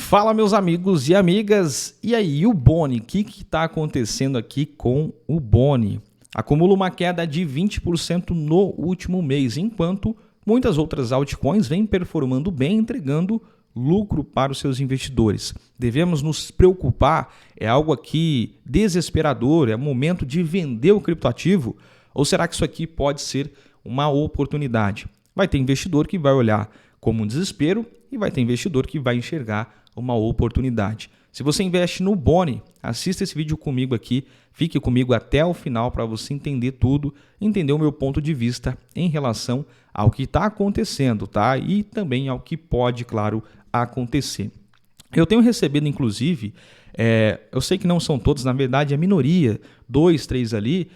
Fala, meus amigos e amigas, e aí o Boni, o que está acontecendo aqui com o Boni? Acumula uma queda de 20% no último mês, enquanto muitas outras altcoins vêm performando bem, entregando lucro para os seus investidores. Devemos nos preocupar? É algo aqui desesperador? É momento de vender o criptoativo? Ou será que isso aqui pode ser uma oportunidade? Vai ter investidor que vai olhar como um desespero e vai ter investidor que vai enxergar uma oportunidade. Se você investe no Boni, assista esse vídeo comigo aqui, fique comigo até o final para você entender tudo, entender o meu ponto de vista em relação ao que está acontecendo, tá? E também ao que pode, claro, acontecer. Eu tenho recebido, inclusive, eu sei que não são todos, na verdade, a minoria, 2, 3 ali,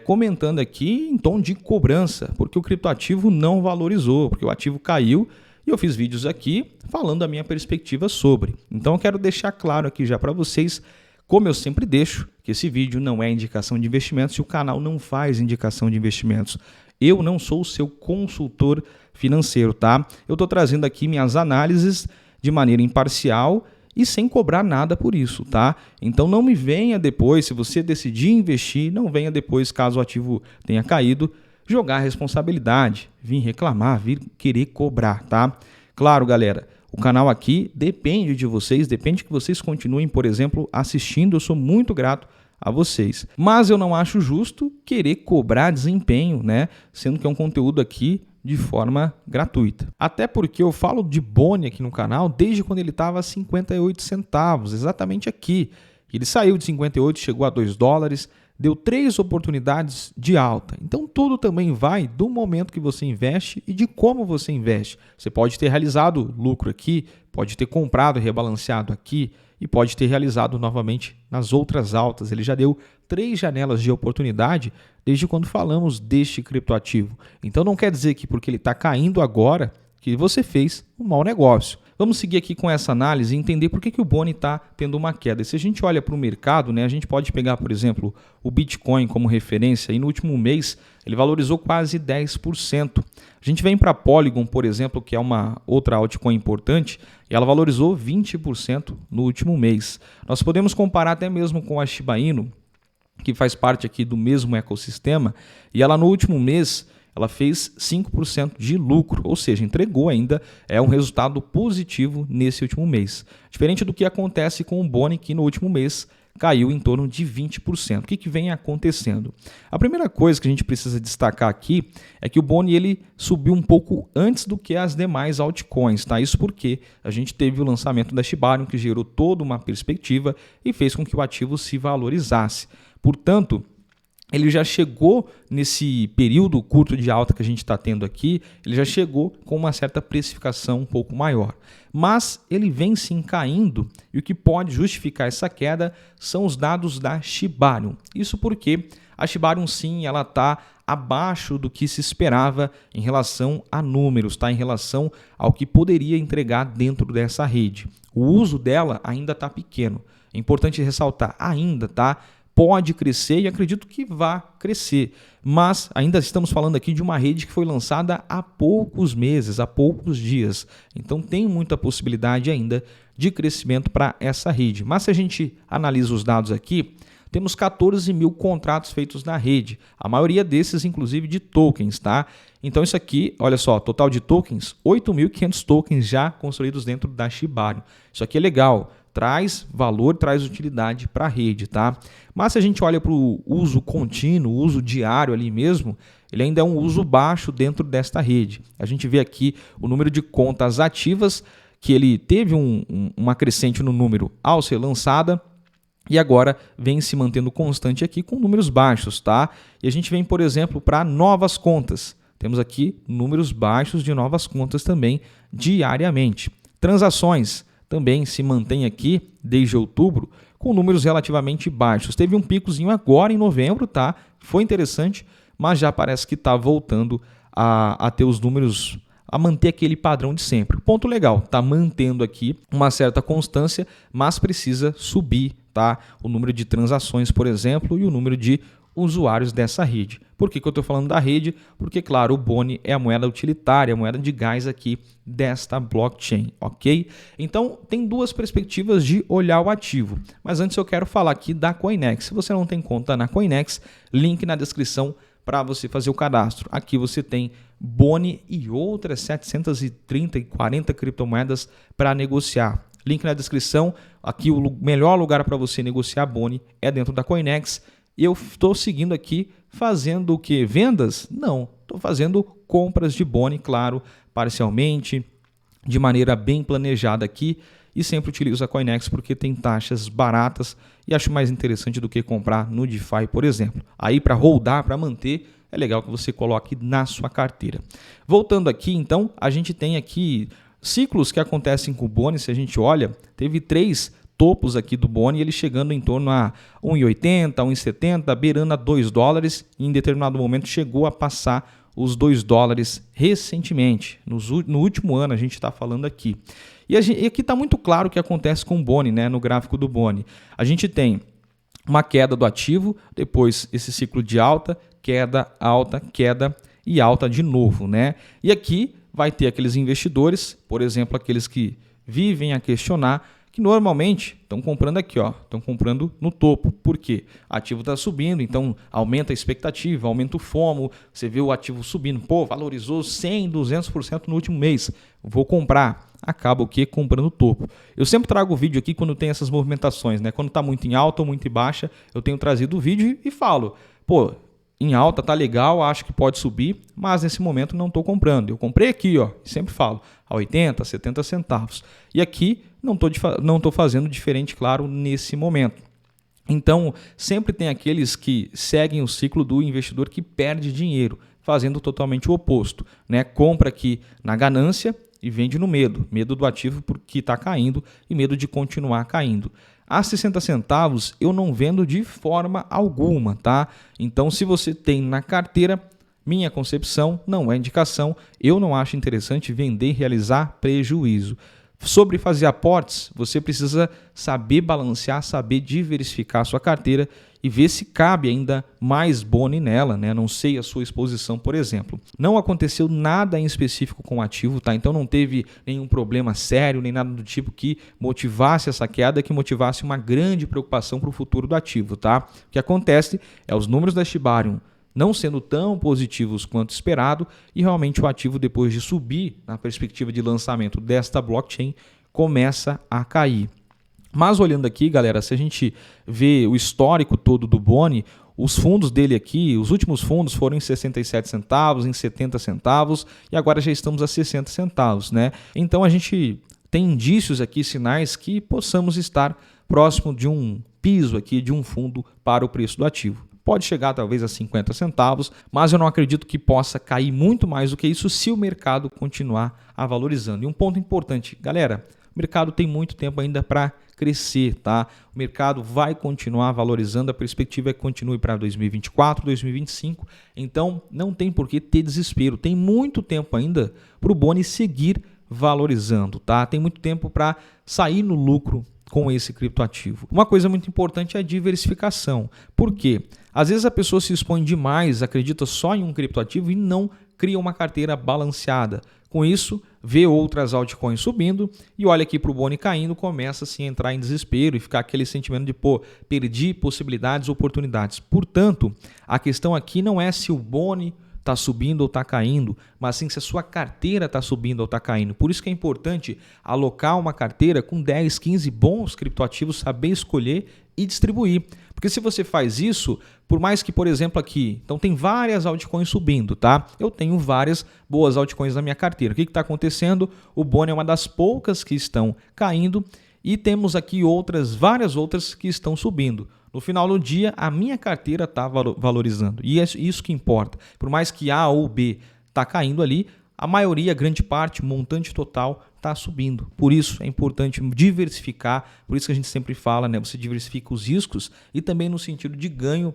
comentando aqui em tom de cobrança, porque o criptoativo não valorizou, porque o ativo caiu. E eu fiz vídeos aqui falando a minha perspectiva sobre. Então eu quero deixar claro aqui já para vocês, como eu sempre deixo, que esse vídeo não é indicação de investimentos e o canal não faz indicação de investimentos. Eu não sou o seu consultor financeiro, tá? Eu estou trazendo aqui minhas análises de maneira imparcial e sem cobrar nada por isso, tá? Então não me venha depois, se você decidir investir, não venha depois, caso o ativo tenha caído, jogar a responsabilidade, vir reclamar, vir querer cobrar, tá? Claro, galera, o canal aqui depende de vocês, depende que vocês continuem, por exemplo, assistindo, eu sou muito grato a vocês. Mas eu não acho justo querer cobrar desempenho, né? Sendo que é um conteúdo aqui de forma gratuita. Até porque eu falo de Boni aqui no canal desde quando ele estava a 58 centavos, exatamente aqui. Ele saiu de 58, chegou a $2, deu 3 oportunidades de alta. Então tudo também vai do momento que você investe e de como você investe. Você pode ter realizado lucro aqui, pode ter comprado e rebalanceado aqui e pode ter realizado novamente nas outras altas. Ele já deu 3 janelas de oportunidade desde quando falamos deste criptoativo. Então não quer dizer que porque ele está caindo agora que você fez um mau negócio. Vamos seguir aqui com essa análise e entender por que o Boni está tendo uma queda. E se a gente olha para o mercado, né, a gente pode pegar, por exemplo, o Bitcoin como referência e no último mês ele valorizou quase 10%. A gente vem para a Polygon, por exemplo, que é uma outra altcoin importante, e ela valorizou 20% no último mês. Nós podemos comparar até mesmo com a Shiba Inu, que faz parte aqui do mesmo ecossistema, e ela no último mês ela fez 5% de lucro, ou seja, entregou ainda um resultado positivo nesse último mês. Diferente do que acontece com o Boni, que no último mês caiu em torno de 20%. O que vem acontecendo? A primeira coisa que a gente precisa destacar aqui é que o Boni ele subiu um pouco antes do que as demais altcoins, tá? Isso porque a gente teve o lançamento da Shiba Inu, que gerou toda uma perspectiva e fez com que o ativo se valorizasse. Portanto, ele já chegou nesse período curto de alta que a gente está tendo aqui, ele já chegou com uma certa precificação um pouco maior. Mas ele vem sim caindo e o que pode justificar essa queda são os dados da Shiba Inu. Isso porque a Shiba Inu sim, ela está abaixo do que se esperava em relação a números, tá? Em relação ao que poderia entregar dentro dessa rede. O uso dela ainda está pequeno. É importante ressaltar, ainda, tá? Pode crescer e acredito que vai crescer, mas ainda estamos falando aqui de uma rede que foi lançada há poucos meses, há poucos dias. Então tem muita possibilidade ainda de crescimento para essa rede. Mas se a gente analisa os dados aqui, temos 14 mil contratos feitos na rede, a maioria desses inclusive de tokens, tá? Então isso aqui, olha só, total de tokens, 8.500 tokens já construídos dentro da Shiba Inu. Isso aqui é legal. Traz valor, traz utilidade para a rede, tá? Mas se a gente olha para o uso contínuo, o uso diário ali mesmo, ele ainda é um uso baixo dentro desta rede. A gente vê aqui o número de contas ativas, que ele teve uma crescente no número ao ser lançada, e agora vem se mantendo constante aqui com números baixos, tá? E a gente vem, por exemplo, para novas contas. Temos aqui números baixos de novas contas também diariamente. Transações também se mantém aqui desde outubro com números relativamente baixos. Teve um picozinho agora em novembro, tá? Foi interessante, mas já parece que está voltando a ter os números, a manter aquele padrão de sempre. Ponto legal, está mantendo aqui uma certa constância, mas precisa subir, tá? O número de transações, por exemplo, e o número de usuários dessa rede. Por que eu estou falando da rede? Porque, claro, o Boni é a moeda utilitária, a moeda de gás aqui desta blockchain, ok? Então, tem duas perspectivas de olhar o ativo. Mas antes eu quero falar aqui da Coinex. Se você não tem conta na Coinex, link na descrição para você fazer o cadastro. Aqui você tem Boni e outras 730 e 40 criptomoedas para negociar. Link na descrição. Aqui o melhor lugar para você negociar Boni é dentro da Coinex. Eu estou seguindo aqui fazendo o que? Vendas? Não, estou fazendo compras de Boni, claro, parcialmente, de maneira bem planejada aqui, e sempre utilizo a Coinex porque tem taxas baratas e acho mais interessante do que comprar no DeFi, por exemplo. Aí para holdar, para manter, é legal que você coloque na sua carteira. Voltando aqui, então, a gente tem aqui ciclos que acontecem com o Boni. Se a gente olha, teve 3 topos aqui do Boni, ele chegando em torno a 1,80, 1,70, beirando a $2, e em determinado momento chegou a passar os $2 recentemente. No último ano a gente está falando aqui. E aqui está muito claro o que acontece com o Boni, né, no gráfico do Boni. A gente tem uma queda do ativo, depois esse ciclo de alta, queda e alta de novo, né? E aqui vai ter aqueles investidores, por exemplo, aqueles que vivem a questionar, que normalmente estão comprando aqui, ó, estão comprando no topo. Por quê? O ativo está subindo, então aumenta a expectativa, aumenta o FOMO, você vê o ativo subindo, pô, valorizou 100%, 200% no último mês, vou comprar. Acaba o quê? Comprando o topo. Eu sempre trago o vídeo aqui quando tem essas movimentações, né? Quando está muito em alta ou muito em baixa, eu tenho trazido o vídeo e falo, pô, em alta tá legal, acho que pode subir, mas nesse momento não estou comprando. Eu comprei aqui, ó, sempre falo, a 80, 70 centavos. E aqui não estou fazendo diferente, claro, nesse momento. Então, sempre tem aqueles que seguem o ciclo do investidor que perde dinheiro, fazendo totalmente o oposto, né? Compra aqui na ganância e vende no medo. Medo do ativo porque está caindo e medo de continuar caindo. A 60 centavos eu não vendo de forma alguma, tá? Então, se você tem na carteira, minha concepção, não é indicação, eu não acho interessante vender e realizar prejuízo. Sobre fazer aportes, você precisa saber balancear, saber diversificar a sua carteira e ver se cabe ainda mais Boni nela, né? Não sei a sua exposição, por exemplo. Não aconteceu nada em específico com o ativo, tá? Então não teve nenhum problema sério, nem nada do tipo que motivasse essa queda, que motivasse uma grande preocupação para o futuro do ativo, tá? O que acontece é os números da Shiba Inu não sendo tão positivos quanto esperado, e realmente o ativo, depois de subir na perspectiva de lançamento desta blockchain, começa a cair. Mas olhando aqui, galera, se a gente vê o histórico todo do Boni, os fundos dele aqui, os últimos fundos foram em 67 centavos, em 70 centavos, e agora já estamos a 60 centavos, né? Então a gente tem indícios aqui, sinais que possamos estar próximo de um piso aqui, de um fundo para o preço do ativo. Pode chegar talvez a 50 centavos, mas eu não acredito que possa cair muito mais do que isso se o mercado continuar a valorizando. E um ponto importante, galera, o mercado tem muito tempo ainda para crescer, tá? O mercado vai continuar valorizando, a perspectiva é que continue para 2024, 2025, então não tem por que ter desespero, tem muito tempo ainda para o Boni seguir valorizando, tá? Tem muito tempo para sair no lucro com esse criptoativo. Uma coisa muito importante é a diversificação. Por quê? Às vezes a pessoa se expõe demais, acredita só em um criptoativo e não cria uma carteira balanceada. Com isso, vê outras altcoins subindo e olha aqui para o Boni caindo, começa assim, a entrar em desespero e ficar aquele sentimento de, pô, perdi possibilidades, oportunidades. Portanto, a questão aqui não é se o Boni está subindo ou está caindo, mas sim se a sua carteira está subindo ou está caindo. Por isso que é importante alocar uma carteira com 10, 15 bons criptoativos, saber escolher e distribuir. Porque se você faz isso, por mais que, por exemplo, aqui, então tem várias altcoins subindo, tá? Eu tenho várias boas altcoins na minha carteira. O que está acontecendo? O Boni é uma das poucas que estão caindo e temos aqui várias outras que estão subindo. No final do dia, a minha carteira está valorizando. E é isso que importa. Por mais que A ou B está caindo ali, a maioria, a grande parte, o montante total está subindo. Por isso é importante diversificar. Por isso que a gente sempre fala, né? Você diversifica os riscos e também no sentido de ganho,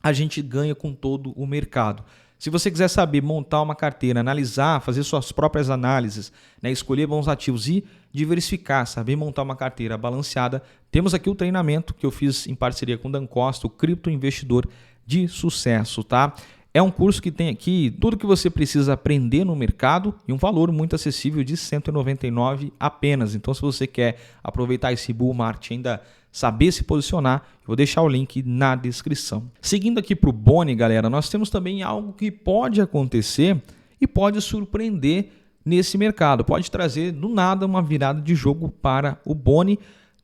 a gente ganha com todo o mercado. Se você quiser saber montar uma carteira, analisar, fazer suas próprias análises, né, escolher bons ativos e diversificar, saber montar uma carteira balanceada, temos aqui o treinamento que eu fiz em parceria com o Dan Costa, o Cripto Investidor de sucesso, tá? É um curso que tem aqui tudo que você precisa aprender no mercado e um valor muito acessível de R$ 199 apenas. Então, se você quer aproveitar esse bull market e ainda saber se posicionar, eu vou deixar o link na descrição. Seguindo aqui para o Boni, galera, nós temos também algo que pode acontecer e pode surpreender nesse mercado. Pode trazer do nada uma virada de jogo para o Boni.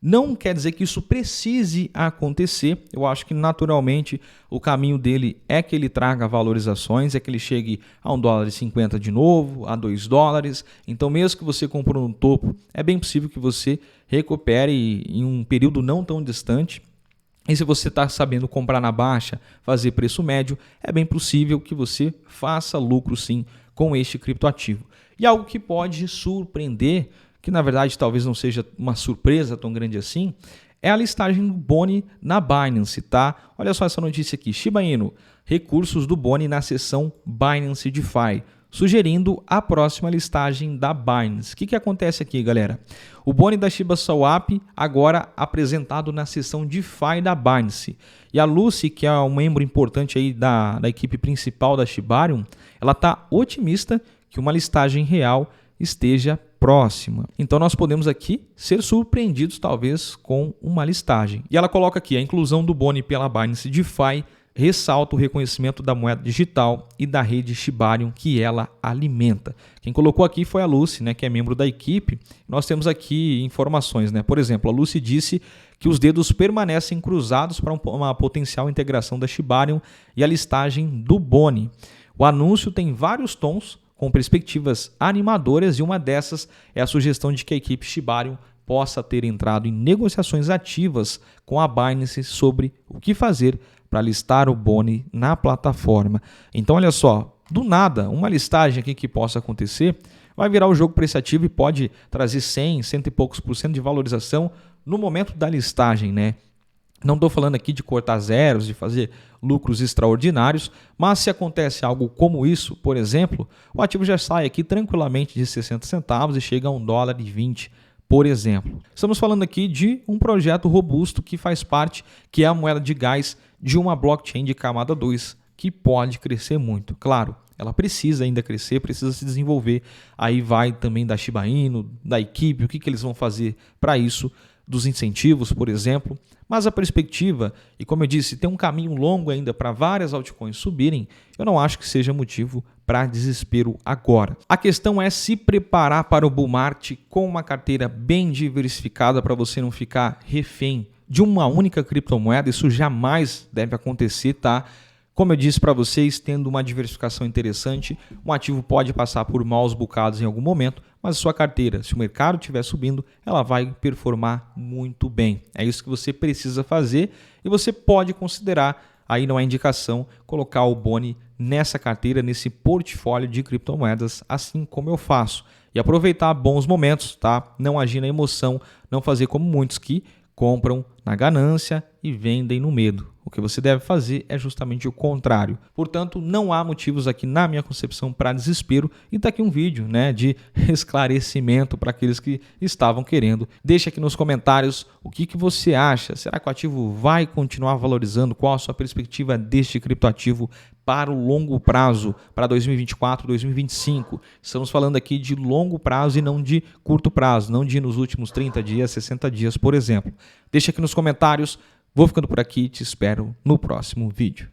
Não quer dizer que isso precise acontecer. Eu acho que naturalmente o caminho dele é que ele traga valorizações, é que ele chegue a $1,50 de novo, a $2. Então, mesmo que você comprou no topo, é bem possível que você recupere em um período não tão distante. E se você está sabendo comprar na baixa, fazer preço médio, é bem possível que você faça lucro sim com este criptoativo. E algo que pode surpreender, que na verdade talvez não seja uma surpresa tão grande assim, é a listagem do Boni na Binance, tá? Olha só essa notícia aqui, Shiba Inu, recursos do Boni na seção Binance DeFi, sugerindo a próxima listagem da Binance. O que acontece aqui, galera? O Boni da Shiba Swap agora apresentado na seção DeFi da Binance. E a Lucy, que é um membro importante aí da equipe principal da Shibarium, ela está otimista que uma listagem real esteja próxima. Então nós podemos aqui ser surpreendidos talvez com uma listagem. E ela coloca aqui a inclusão do Boni pela Binance DeFi ressalta o reconhecimento da moeda digital e da rede Shibarium que ela alimenta. Quem colocou aqui foi a Lucy, né, que é membro da equipe. Nós temos aqui informações, né? Por exemplo, a Lucy disse que os dedos permanecem cruzados para uma potencial integração da Shibarium e a listagem do Boni. O anúncio tem vários tons com perspectivas animadoras e uma dessas é a sugestão de que a equipe Shibarium possa ter entrado em negociações ativas com a Binance sobre o que fazer para listar o Boni na plataforma. Então, olha só, do nada, uma listagem aqui que possa acontecer vai virar o jogo para esse ativo e pode trazer 100 e poucos por cento de valorização no momento da listagem, né? Não estou falando aqui de cortar zeros, de fazer lucros extraordinários, mas se acontece algo como isso, por exemplo, o ativo já sai aqui tranquilamente de 60 centavos e chega a $1,20, por exemplo. Estamos falando aqui de um projeto robusto que faz parte, que é a moeda de gás de uma blockchain de camada 2, que pode crescer muito. Claro, ela precisa ainda crescer, precisa se desenvolver. Aí vai também da Shiba Inu, da equipe, o que eles vão fazer para isso, dos incentivos, por exemplo. Mas a perspectiva, e como eu disse, tem um caminho longo ainda para várias altcoins subirem, eu não acho que seja motivo para desespero agora. A questão é se preparar para o bull market com uma carteira bem diversificada para você não ficar refém de uma única criptomoeda. Isso jamais deve acontecer, tá? Como eu disse para vocês, tendo uma diversificação interessante, um ativo pode passar por maus bocados em algum momento, mas a sua carteira, se o mercado estiver subindo, ela vai performar muito bem. É isso que você precisa fazer e você pode considerar, aí não é indicação, colocar o Boni nessa carteira, nesse portfólio de criptomoedas, assim como eu faço. E aproveitar bons momentos, tá? Não agir na emoção, não fazer como muitos que compram na ganância e vendem no medo. O que você deve fazer é justamente o contrário. Portanto, não há motivos aqui na minha concepção para desespero e está aqui um vídeo, né, de esclarecimento para aqueles que estavam querendo. Deixa aqui nos comentários o que você acha. Será que o ativo vai continuar valorizando? Qual a sua perspectiva deste criptoativo para o longo prazo, para 2024, 2025? Estamos falando aqui de longo prazo e não de curto prazo, não de nos últimos 30 dias, 60 dias, por exemplo. Deixa aqui nos comentários. Vou ficando por aqui e te espero no próximo vídeo.